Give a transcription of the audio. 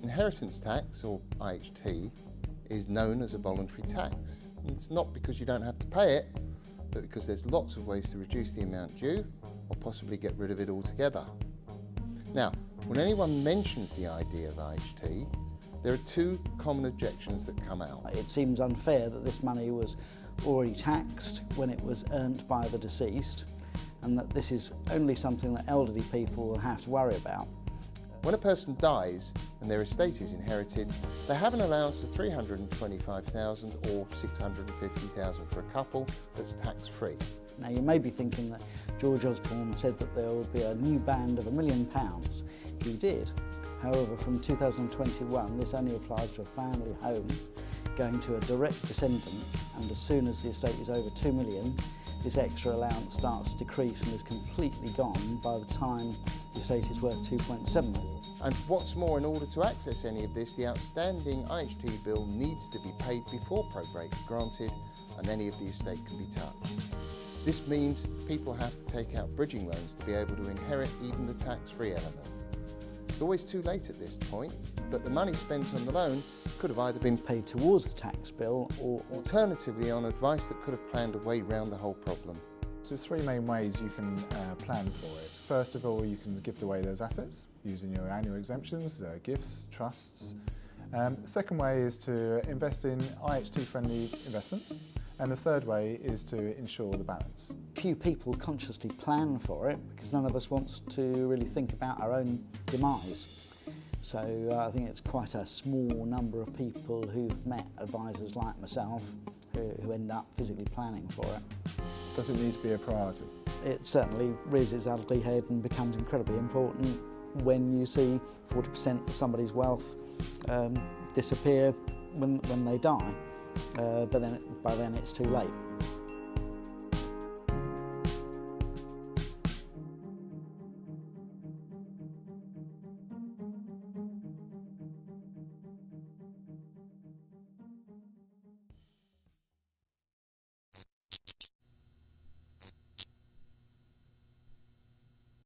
Inheritance tax, or IHT, is known as a voluntary tax. It's not because you don't have to pay it, but because there's lots of ways to reduce the amount due or possibly get rid of it altogether. Now, when anyone mentions the idea of IHT, there are two common objections that come out. It seems unfair that this money was already taxed when it was earned by the deceased, and that this is only something that elderly people will have to worry about. When a person dies and their estate is inherited, they have an allowance of $325,000 or $650,000 for a couple that's tax-free. Now, you may be thinking that George Osborne said that there would be a new band of £1 million. He did. However, from 2021, this only applies to a family home going to a direct descendant, and as soon as the estate is over £2 million, this extra allowance starts to decrease and is completely gone by the time the estate is worth £2.7 million. And what's more, in order to access any of this, the outstanding IHT bill needs to be paid before probate is granted and any of the estate can be touched. This means people have to take out bridging loans to be able to inherit even the tax-free element. It's always too late at this point, but the money spent on the loan could have either been Paid towards the tax bill or alternatively on advice that could have planned a way round the whole problem. So there's three main ways you can plan for it. First of all, you can gift away those assets using your annual exemptions, gifts, trusts. The second way is to invest in IHT-friendly investments. And the third way is to ensure the balance. few people consciously plan for it because none of us wants to really think about our own demise. So I think it's quite a small number of people who've met advisors like myself who end up physically planning for it. Does it need to be a priority? It certainly rears its ugly head and becomes incredibly important when you see 40% of somebody's wealth disappear when they die, but by then it's too late.